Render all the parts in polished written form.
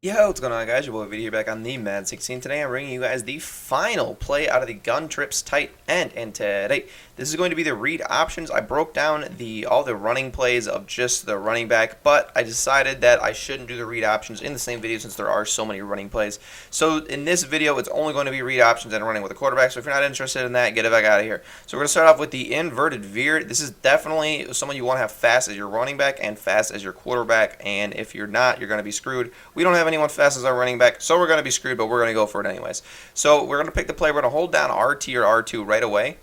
Yo, what's going on, guys? Your boy Veer here back on the Madden 16. Today I'm bringing you guys the final play out of the Gun Trips tight end. And today, this is going to be the read options. I broke down all the running plays of just the running back, but I decided that I shouldn't do the read options in the same video since there are so many running plays. So in this video, it's only going to be read options and running with a quarterback. So if you're not interested in that, get it back out of here. So we're going to start off with the inverted Veer. This is definitely someone you want to have fast as your running back and fast as your quarterback. And if you're not, you're going to be screwed. We don't have anyone fast as our running back, so we're going to be screwed, but we're going to go for it anyways. So we're going to pick the play. We're going to hold down RT or R2 right away,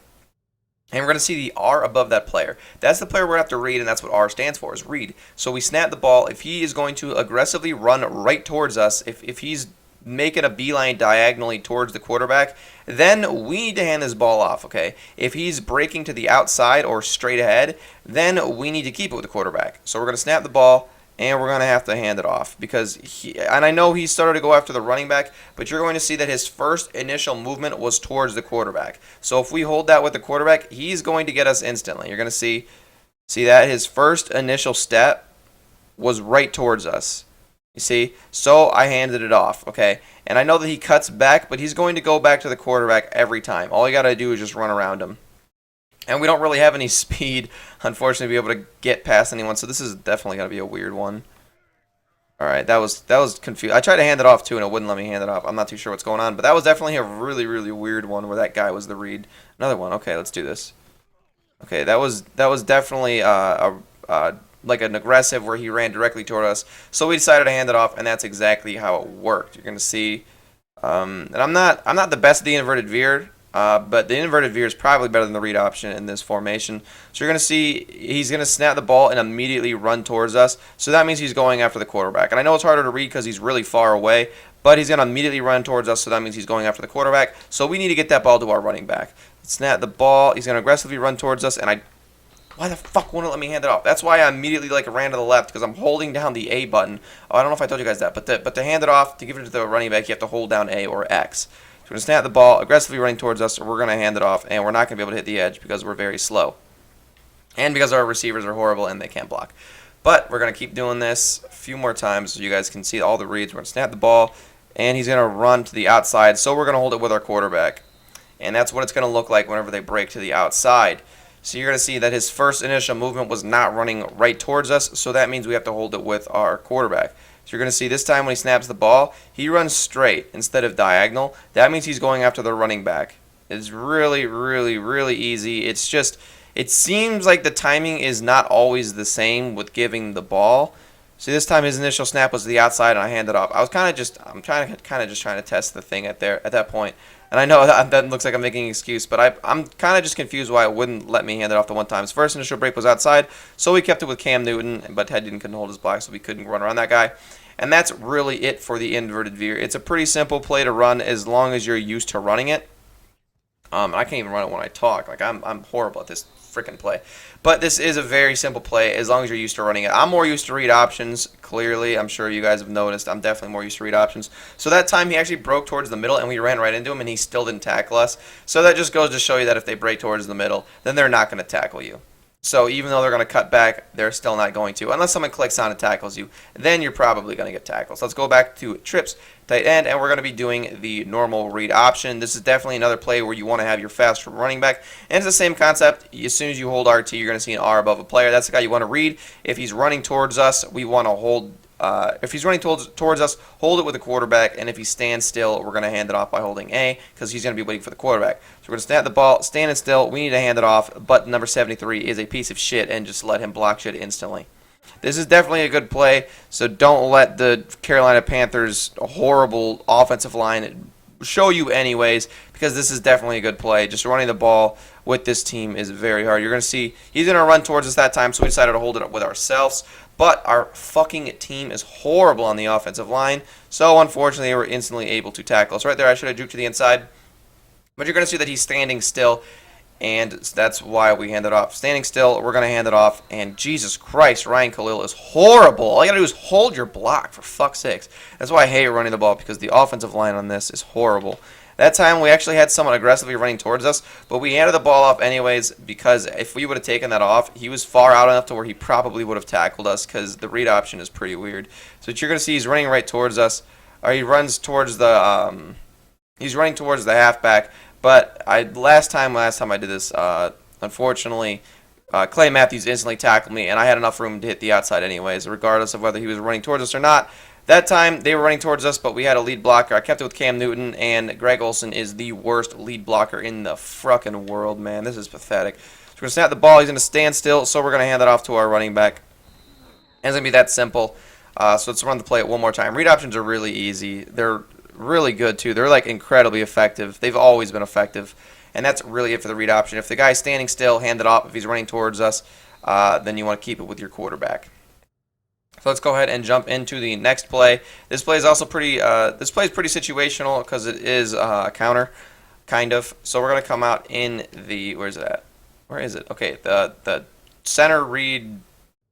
and we're going to see the R above that player. That's the player we're going to have to read, and that's what R stands for, is read. So we snap the ball. If he is going to aggressively run right towards us, if he's making a beeline diagonally towards the quarterback, then we need to hand this ball off, okay? If he's breaking to the outside or straight ahead, then we need to keep it with the quarterback. So we're going to snap the ball, and we're going to have to hand it off because and I know he started to go after the running back, but you're going to see that his first initial movement was towards the quarterback. So if we hold that with the quarterback, he's going to get us instantly. You're going to see that his first initial step was right towards us. You see? So I handed it off, okay? And I know that he cuts back, but he's going to go back to the quarterback every time. All you got to do is just run around him. And we don't really have any speed, unfortunately, to be able to get past anyone. So this is definitely going to be a weird one. All right, that was confused. I tried to hand it off, too, and it wouldn't let me hand it off. I'm not too sure what's going on. But that was definitely a really, really weird one where that guy was the read. Another one. Okay, let's do this. Okay, that was definitely like an aggressive where he ran directly toward us. So we decided to hand it off, and that's exactly how it worked. You're going to see. And I'm not the best at the inverted veer. But the inverted veer is probably better than the read option in this formation. So you're going to see he's going to snap the ball and immediately run towards us. So that means he's going after the quarterback. And I know it's harder to read because he's really far away, but he's going to immediately run towards us. So that means he's going after the quarterback. So we need to get that ball to our running back. Snap the ball. He's going to aggressively run towards us. And why the fuck won't it let me hand it off? That's why I immediately ran to the left because I'm holding down the A button. Oh, I don't know if I told you guys that, but to hand it off, to give it to the running back, you have to hold down A or X. So we're going to snap the ball, aggressively running towards us, or we're going to hand it off, and we're not going to be able to hit the edge because we're very slow. And because our receivers are horrible and they can't block. But we're going to keep doing this a few more times so you guys can see all the reads. We're going to snap the ball, and he's going to run to the outside, so we're going to hold it with our quarterback. And that's what it's going to look like whenever they break to the outside. So you're going to see that his first initial movement was not running right towards us, so that means we have to hold it with our quarterback. So you're going to see this time when he snaps the ball, he runs straight instead of diagonal. That means he's going after the running back. It's really, really, really easy. It's just, it seems like the timing is not always the same with giving the ball. See, this time his initial snap was to the outside and I handed off. I'm kind of just trying to test the thing at that point. And I know that looks like I'm making an excuse, but I'm kind of just confused why it wouldn't let me hand it off the one time. His first initial break was outside, so we kept it with Cam Newton, but Ted couldn't hold his block, so we couldn't run around that guy. And that's really it for the inverted veer. It's a pretty simple play to run as long as you're used to running it. I can't even run it when I talk. Like I'm horrible at this freaking play. But this is a very simple play as long as you're used to running it. I'm more used to read options, clearly. I'm sure you guys have noticed. I'm definitely more used to read options. So that time he actually broke towards the middle and we ran right into him and he still didn't tackle us. So that just goes to show you that if they break towards the middle, then they're not going to tackle you. So even though they're going to cut back, they're still not going to. Unless someone clicks on and tackles you, then you're probably going to get tackled. So let's go back to trips, tight end, and we're going to be doing the normal read option. This is definitely another play where you want to have your fast running back. And it's the same concept. As soon as you hold RT, you're going to see an R above a player. That's the guy you want to read. If he's running towards us, we want to hold. If he's running towards us, hold it with the quarterback, and if he stands still, we're going to hand it off by holding A because he's going to be waiting for the quarterback. So we're going to snap the ball, standing still. We need to hand it off, but number 73 is a piece of shit and just let him block shit instantly. This is definitely a good play, so don't let the Carolina Panthers' horrible offensive line show you anyways, because this is definitely a good play. Just running the ball with this team is very hard. You're going to see he's going to run towards us that time, so we decided to hold it up with ourselves. But our fucking team is horrible on the offensive line, so unfortunately they were instantly able to tackle us. Right there, I should have juked to the inside. But you're going to see that he's standing still, and that's why we hand it off. Standing still, we're going to hand it off, and Jesus Christ, Ryan Khalil is horrible. All you got to do is hold your block, for fuck's sakes. That's why I hate running the ball, because the offensive line on this is horrible. That time we actually had someone aggressively running towards us, but we handed the ball off anyways because if we would have taken that off, he was far out enough to where he probably would have tackled us because the read option is pretty weird. So what you're going to see, he's running right towards us, or he runs towards the he's running towards the halfback. But last time I did this, unfortunately, Clay Matthews instantly tackled me, and I had enough room to hit the outside anyways, regardless of whether he was running towards us or not. That time, they were running towards us, but we had a lead blocker. I kept it with Cam Newton, and Greg Olsen is the worst lead blocker in the frickin' world, man. This is pathetic. So we're going to snap the ball. He's going to stand still, so we're going to hand it off to our running back. And it's going to be that simple. So let's run the play one more time. Read options are really easy. They're really good, too. They're, like, incredibly effective. They've always been effective. And that's really it for the read option. If the guy's standing still, hand it off. If he's running towards us, then you want to keep it with your quarterback. So let's go ahead and jump into the next play. This play is also pretty. This play is pretty situational because it is a counter, kind of. So we're gonna come out in the. Where's it at? Where is it? Okay, the center read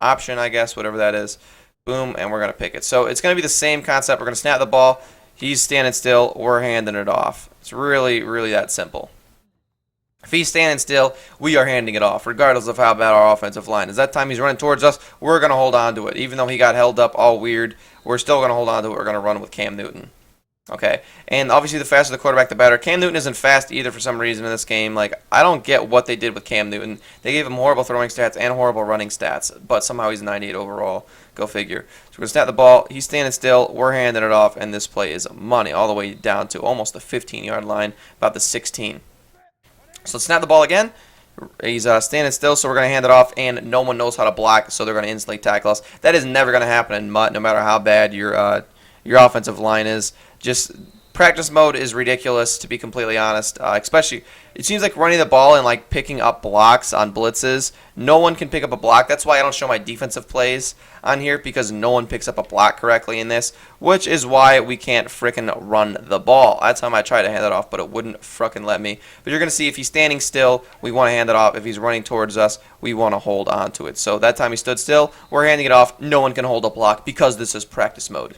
option, I guess, whatever that is. Boom, and we're gonna pick it. So it's gonna be the same concept. We're gonna snap the ball. He's standing still. We're handing it off. It's really, really that simple. If he's standing still, we are handing it off, regardless of how bad our offensive line is. That time he's running towards us, we're going to hold on to it. Even though he got held up all weird, we're still going to hold on to it. We're going to run with Cam Newton. Okay? And obviously the faster the quarterback, the better. Cam Newton isn't fast either for some reason in this game. Like, I don't get what they did with Cam Newton. They gave him horrible throwing stats and horrible running stats, but somehow he's 98 overall. Go figure. So we're going to snap the ball. He's standing still. We're handing it off, and this play is money all the way down to almost the 15-yard line, about the 16. So let's snap the ball again. He's standing still, so we're going to hand it off, and no one knows how to block, so they're going to instantly tackle us. That is never going to happen in MUT, no matter how bad your offensive line is. Just practice mode is ridiculous, to be completely honest. Especially, it seems like running the ball and like picking up blocks on blitzes. No one can pick up a block. That's why I don't show my defensive plays on here, because no one picks up a block correctly in this, which is why we can't frickin' run the ball. That's how I tried to hand it off, but it wouldn't frickin' let me. But you're going to see if he's standing still, we want to hand it off. If he's running towards us, we want to hold on to it. So that time he stood still, we're handing it off. No one can hold a block because this is practice mode.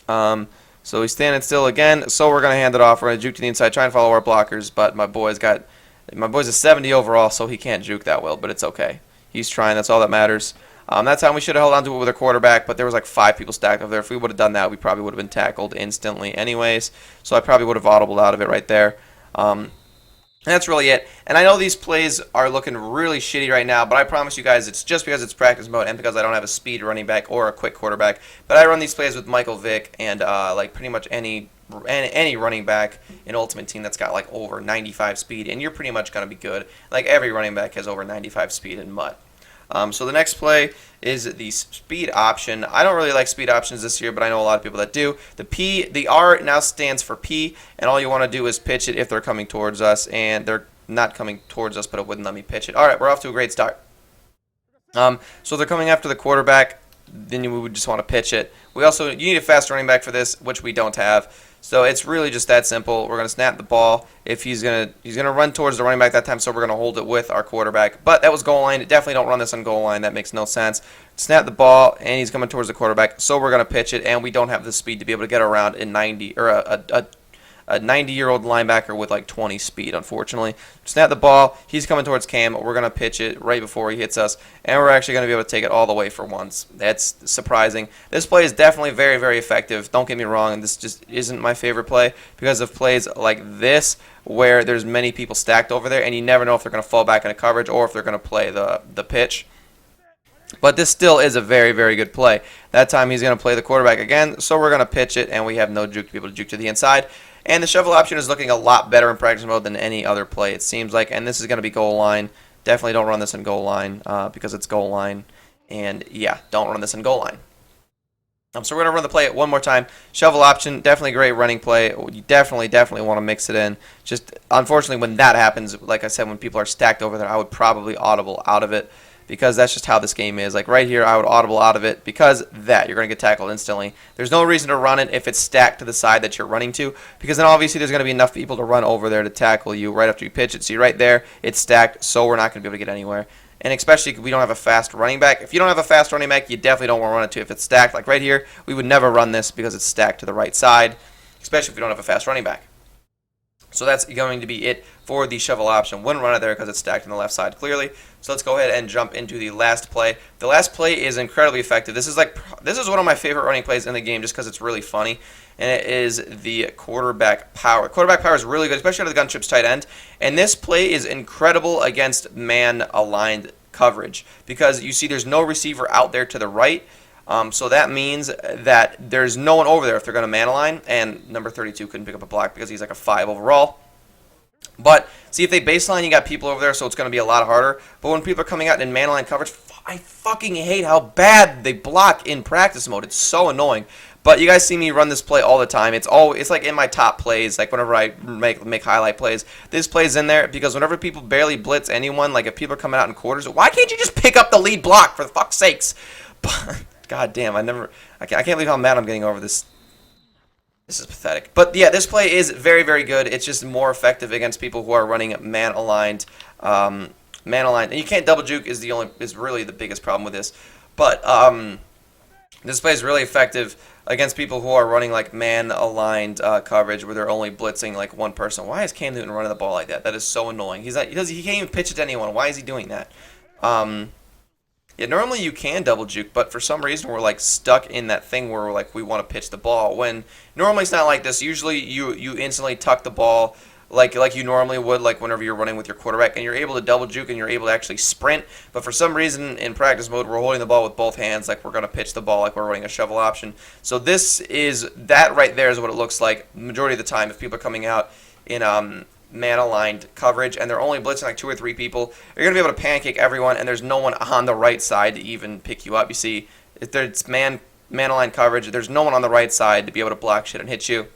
So he's standing still again, so we're going to hand it off. We're going to juke to the inside, try and follow our blockers, but my boy's a 70 overall, so he can't juke that well, but it's okay. He's trying. That's all that matters. That time we should have held on to it with our quarterback, but there was like 5 people stacked over there. If we would have done that, we probably would have been tackled instantly anyways, so I probably would have audibled out of it right there. And that's really it. And I know these plays are looking really shitty right now, but I promise you guys it's just because it's practice mode and because I don't have a speed running back or a quick quarterback. But I run these plays with Michael Vick and like pretty much any running back in Ultimate Team that's got like over 95 speed, and you're pretty much going to be good. Like every running back has over 95 speed in MUT. So the next play is the speed option. I don't really like speed options this year, but I know a lot of people that do. The R now stands for P, and all you want to do is pitch it if they're coming towards us, and they're not coming towards us, but it wouldn't let me pitch it. All right, we're off to a great start. So they're coming after the quarterback, then we would just want to pitch it. You need a fast running back for this, which we don't have. So it's really just that simple. We're going to snap the ball. If he's gonna run towards the running back that time, so we're going to hold it with our quarterback. But that was goal line. Definitely don't run this on goal line. That makes no sense. Snap the ball, and he's coming towards the quarterback, so we're going to pitch it, and we don't have the speed to be able to get around a 90-year-old linebacker with like 20 speed, unfortunately. Snap the ball. He's coming towards Cam. We're going to pitch it right before he hits us, and we're actually going to be able to take it all the way for once. That's surprising. This play is definitely very, very effective. Don't get me wrong. This just isn't my favorite play because of plays like this where there's many people stacked over there, and you never know if they're going to fall back into coverage or if they're going to play the pitch. But this still is a very, very good play. That time he's going to play the quarterback again, so we're going to pitch it, and we have no juke to be able to juke to the inside. And the shovel option is looking a lot better in practice mode than any other play, it seems like. And this is going to be goal line. Definitely don't run this in goal line because it's goal line. And, yeah, don't run this in goal line. So we're going to run the play one more time. Shovel option, definitely a great running play. You definitely want to mix it in. Just, unfortunately, when that happens, like I said, when people are stacked over there, I would probably audible out of it, because that's just how this game is. Like right here, I would audible out of it because you're going to get tackled instantly. There's no reason to run it if it's stacked to the side that you're running to, because then obviously there's going to be enough people to run over there to tackle you right after you pitch it. See right there, it's stacked, so we're not going to be able to get anywhere. And especially if we don't have a fast running back. If you don't have a fast running back, you definitely don't want to run it to if it's stacked. Like right here, we would never run this because it's stacked to the right side, especially if we don't have a fast running back. So that's going to be it for the shovel option. Wouldn't run it there because it's stacked on the left side clearly. So let's go ahead and jump into the last play. The last play is incredibly effective. This is one of my favorite running plays in the game just because it's really funny, and it is the quarterback power. Quarterback power is really good, especially out of the gun trips tight end. And this play is incredible against man-aligned coverage because you see there's no receiver out there to the right. So that means that there's no one over there if they're going to man align, and number 32 couldn't pick up a block because he's like a 5 overall. But see, if they baseline, you got people over there, so it's going to be a lot harder. But when people are coming out in man align coverage, I fucking hate how bad they block in practice mode. It's so annoying. But you guys see me run this play all the time. It's like in my top plays, like whenever I make highlight plays. This play's in there because whenever people barely blitz anyone, like if people are coming out in quarters, why can't you just pick up the lead block for the fuck's sakes? God damn, I can't believe how mad I'm getting over this. This is pathetic. But yeah, this play is very, very good. It's just more effective against people who are running man-aligned. Man-aligned. And you can't double juke is really the biggest problem with this. But this play is really effective against people who are running like man-aligned coverage where they're only blitzing like one person. Why is Cam Newton running the ball like that? That is so annoying. He can't even pitch it to anyone. Why is he doing that? Yeah, normally you can double juke, but for some reason we're like stuck in that thing where we want to pitch the ball. When normally it's not like this. Usually you instantly tuck the ball like you normally would, like whenever you're running with your quarterback, and you're able to double juke and you're able to actually sprint. But for some reason in practice mode we're holding the ball with both hands, like we're going to pitch the ball, like we're running a shovel option. So that right there is what it looks like majority of the time if people are coming out in man-aligned coverage and they're only blitzing like 2 or 3 people. You're going to be able to pancake everyone, and there's no one on the right side to even pick you up. You see, if there's man-aligned coverage, there's no one on the right side to be able to block shit and hit you.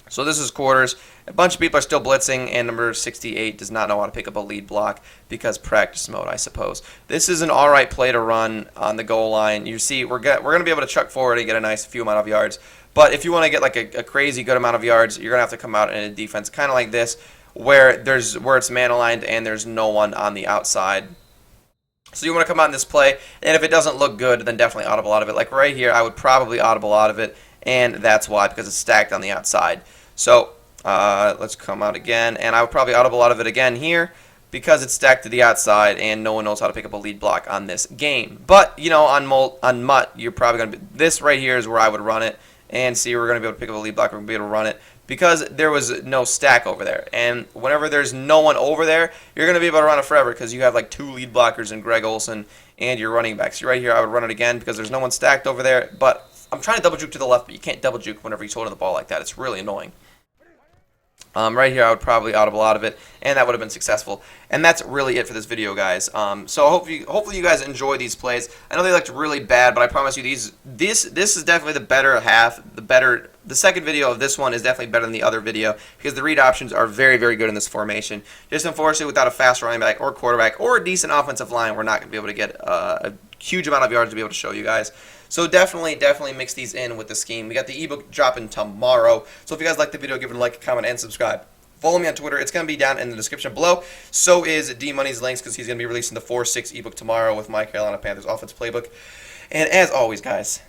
So this is quarters. A bunch of people are still blitzing, and number 68 does not know how to pick up a lead block because practice mode, I suppose. This is an alright play to run on the goal line. You see, we're going to be able to chuck forward and get a nice few amount of yards. But if you want to get like a crazy good amount of yards, you're going to have to come out in a defense kind of like this where it's man-aligned and there's no one on the outside. So you want to come out in this play, and if it doesn't look good, then definitely audible out of it. Like right here, I would probably audible out of it, and that's why, because it's stacked on the outside. So let's come out again, and I would probably audible out of it again here because it's stacked to the outside and no one knows how to pick up a lead block on this game. But, you know, on Mutt, you're probably going to be... This right here is where I would run it, and see, we're going to be able to pick up a lead block, we're going to be able to run it because there was no stack over there. And whenever there's no one over there, you're going to be able to run it forever because you have like 2 lead blockers in Greg Olsen and your running backs. Right here, I would run it again because there's no one stacked over there, but I'm trying to double juke to the left, but you can't double juke whenever he's holding the ball like that. It's really annoying. Right here, I would probably audible out of it, and that would have been successful. And that's really it for this video, guys. So hopefully you guys enjoy these plays. I know they looked really bad, but I promise you this is definitely the better half. The second video of this one is definitely better than the other video because the read options are very, very good in this formation. Just unfortunately, without a fast running back or quarterback or a decent offensive line, we're not going to be able to get a huge amount of yards to be able to show you guys. So definitely mix these in with the scheme. We got the ebook dropping tomorrow. So if you guys like the video, give it a like, comment, and subscribe. Follow me on Twitter. It's going to be down in the description below. So is D-Money's links because he's going to be releasing the 4-6 ebook tomorrow with my Carolina Panthers offense playbook. And as always, guys,